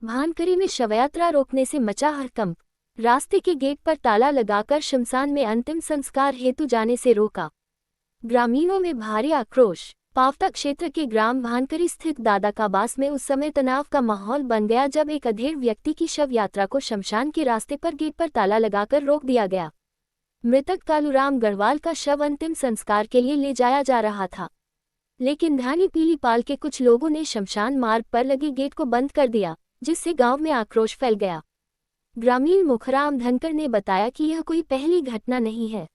भानकरी में शवयात्रा रोकने से मचा हड़कंप। रास्ते के गेट पर ताला लगाकर शमशान में अंतिम संस्कार हेतु जाने से रोका। ग्रामीणों में भारी आक्रोश। पावटा क्षेत्र के ग्राम भानकरी स्थित दादा का बास में उस समय तनाव का माहौल बन गया जब एक अधेड़ व्यक्ति की शव यात्रा को शमशान के रास्ते पर गेट पर ताला लगाकर रोक दिया गया। मृतक कालूराम गढ़वाल का शव अंतिम संस्कार के लिए ले जाया जा रहा था, लेकिन धानी पीलीपाल के कुछ लोगों ने शमशान मार्ग पर लगे गेट को बंद कर दिया, जिससे गांव में आक्रोश फैल गया। ग्रामीण मुखराम धनकर ने बताया कि यह कोई पहली घटना नहीं है।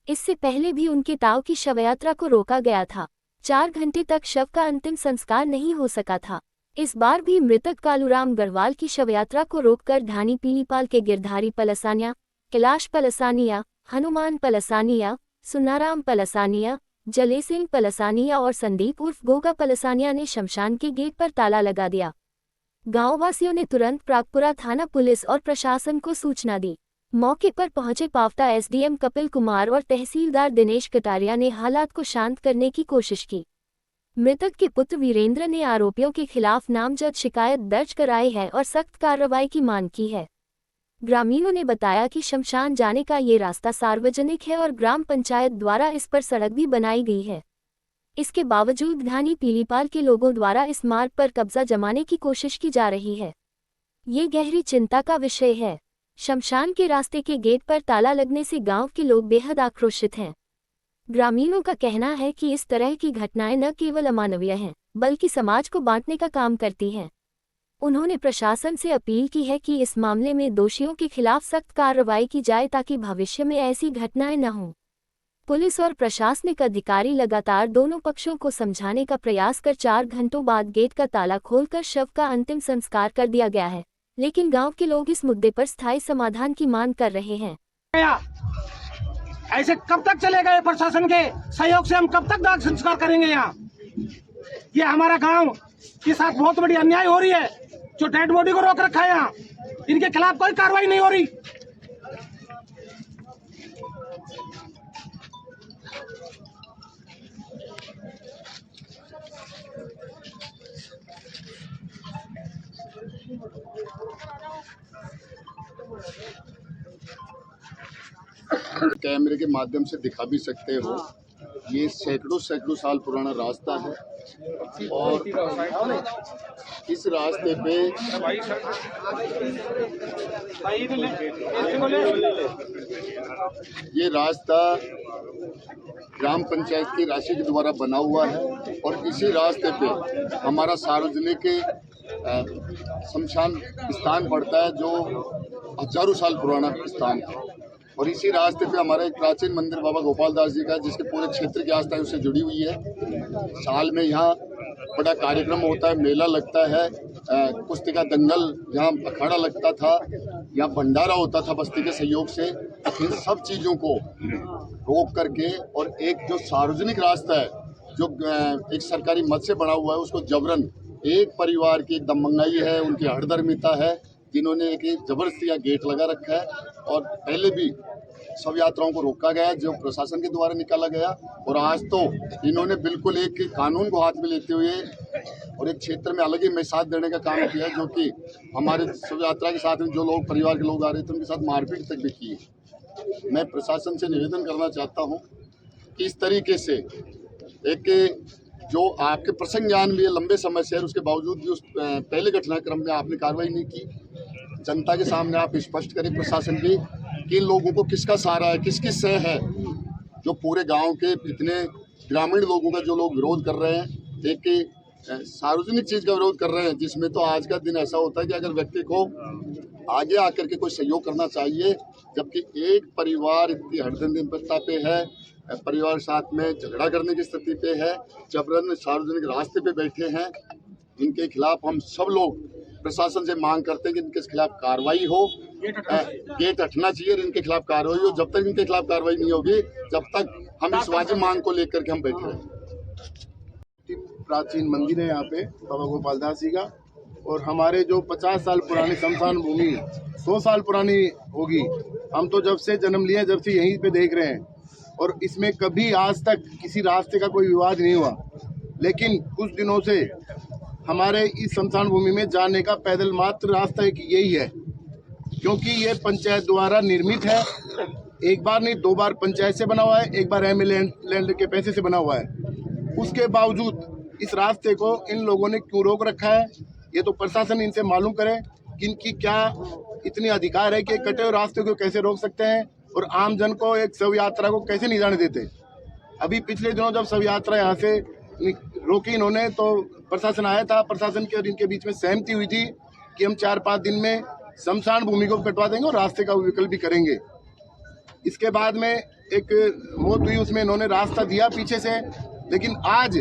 इससे पहले भी उनके ताऊ की शवयात्रा को रोका गया था। 4 घंटे तक शव का अंतिम संस्कार नहीं हो सका था। इस बार भी मृतक कालूराम गढ़वाल की शवयात्रा को रोककर धानी पीलीपाल के गिरधारी पलसानिया, कैलाश पलसानिया, हनुमान पलसानिया, सुनाराम पलसानिया, जलेसिंह पलसानिया और संदीप उर्फ गोगा पलसानिया ने शमशान के गेट पर ताला लगा दिया। गांववासियों ने तुरंत प्रागपुरा थाना पुलिस और प्रशासन को सूचना दी। मौके पर पहुंचे पावटा एसडीएम कपिल कुमार और तहसीलदार दिनेश कटारिया ने हालात को शांत करने की कोशिश की। मृतक के पुत्र वीरेंद्र ने आरोपियों के खिलाफ नामजद शिकायत दर्ज कराई है और सख्त कार्रवाई की मांग की है। ग्रामीणों ने बताया कि शमशान जाने का ये रास्ता सार्वजनिक है और ग्राम पंचायत द्वारा इस पर सड़क भी बनाई गई है। इसके बावजूद धानी पीलीपाल के लोगों द्वारा इस मार्ग पर कब्जा जमाने की कोशिश की जा रही है। ये गहरी चिंता का विषय है। शमशान के रास्ते के गेट पर ताला लगने से गांव के लोग बेहद आक्रोशित हैं। ग्रामीणों का कहना है कि इस तरह की घटनाएं न केवल अमानवीय हैं, बल्कि समाज को बांटने का काम करती हैं। उन्होंने प्रशासन से अपील की है कि इस मामले में दोषियों के खिलाफ सख्त कार्रवाई की जाए ताकि भविष्य में ऐसी घटनाएं न हों। पुलिस और प्रशासनिक अधिकारी लगातार दोनों पक्षों को समझाने का प्रयास कर 4 घंटों बाद गेट का ताला खोलकर शव का अंतिम संस्कार कर दिया गया है, लेकिन गांव के लोग इस मुद्दे पर स्थायी समाधान की मांग कर रहे हैं। ऐसे कब तक चलेगा? प्रशासन के सहयोग से हम कब तक दाह संस्कार करेंगे? यहाँ ये हमारा गांव के साथ बहुत बड़ी अन्याय हो रही है। जो डेड बॉडी को रोक रखा है यहाँ, इनके खिलाफ कोई कार्रवाई नहीं हो रही। कैमरे के माध्यम से दिखा भी सकते हो, ये सैकड़ों साल पुराना रास्ता है और इस रास्ते पे ये रास्ता ग्राम पंचायत की राशि के द्वारा बना हुआ है और इसी रास्ते पे हमारा सार्वजनिक शमशान स्थान पड़ता है जो हजारों साल पुराना स्थान है। और इसी रास्ते पे हमारा एक प्राचीन मंदिर बाबा गोपाल दास जी का, जिसके पूरे क्षेत्र की आस्था उससे जुड़ी हुई है। साल में यहाँ बड़ा कार्यक्रम होता है, मेला लगता है, कुश्ती का दंगल, यहाँ अखाड़ा लगता था, यहाँ भंडारा होता था बस्ती के सहयोग से। इन सब चीज़ों को रोक करके और एक जो सार्वजनिक रास्ता है जो एक सरकारी मद से बना हुआ है, उसको जबरन एक परिवार की एक दमंगाई है, उनकी हठधर्मिता है, जिन्होंने एक जबरदस्ती यहाँ गेट लगा रखा है। और पहले भी शव यात्राओं को रोका गया जो प्रशासन के द्वारा निकाला गया, और आज तो इन्होंने बिल्कुल एक कानून को हाथ में लेते हुए और एक क्षेत्र में अलग ही मैसाज देने का काम किया, जो कि हमारे शव यात्रा के साथ में जो लोग परिवार के लोग आ रहे थे उनके साथ मारपीट तक भी की है। मैं प्रशासन से निवेदन करना चाहता हूँ कि इस तरीके से एक जो आपके प्रसंग ज्ञान भी है लंबे समय से है, उसके बावजूद भी उस पहले घटनाक्रम में आपने कार्रवाई नहीं की। जनता के सामने आप स्पष्ट करें प्रशासन की कि इन लोगों को किसका सहारा है, किसकी सह है, जो पूरे गांव के इतने ग्रामीण लोगों का जो लोग विरोध कर रहे हैं, एक सार्वजनिक चीज़ का विरोध कर रहे हैं, जिसमें तो आज का दिन ऐसा होता है कि अगर व्यक्ति को आगे आकर के कोई सहयोग करना चाहिए, जबकि एक परिवार इतनी हठधर्मिता पे है, परिवार साथ में झगड़ा करने की स्थिति पे है, जबरन सार्वजनिक रास्ते पे बैठे हैं। इनके खिलाफ हम सब लोग प्रशासन से मांग करते हैं कि इनके खिलाफ कार्रवाई हो, गेट हटना चाहिए और इनके खिलाफ कार्रवाई हो। जब तक इनके खिलाफ कार्रवाई नहीं होगी, जब तक हम इस वाजिब मांग को लेकर के हम बैठे रहेंगे। प्राचीन मंदिर है यहाँ पे बाबा गोपाल दास जी का, और हमारे जो 50 साल पुरानी शमशान भूमि 100 साल पुरानी होगी। हम तो जब से जन्म लिए जब से यहीं पे देख रहे हैं, और इसमें कभी आज तक किसी रास्ते का कोई विवाद नहीं हुआ। लेकिन कुछ दिनों से हमारे इस शमशान भूमि में जाने का पैदल मात्र रास्ता एक यही है, क्योंकि ये पंचायत द्वारा निर्मित है। एक बार नहीं 2 बार पंचायत से बना हुआ है, एक बार एमएलए लैंड के पैसे से बना हुआ है। उसके बावजूद इस रास्ते को इन लोगों ने क्यों रोक रखा है, ये तो प्रशासन इनसे मालूम करे कि इनकी क्या इतनी अधिकार है कि कटे हुए रास्ते को कैसे रोक सकते हैं और आम जन को एक शव यात्रा को कैसे नहीं जाने देते। अभी पिछले दिनों जब शव यात्रा यहाँ से रोकी इन्होंने, तो प्रशासन आया था, प्रशासन के और इनके बीच में सहमति हुई थी कि हम 4-5 दिन में शमशान भूमि को कटवा देंगे और रास्ते का विकल्प भी करेंगे। इसके बाद में एक मौत हुई, उसमें इन्होंने रास्ता दिया पीछे से, लेकिन आज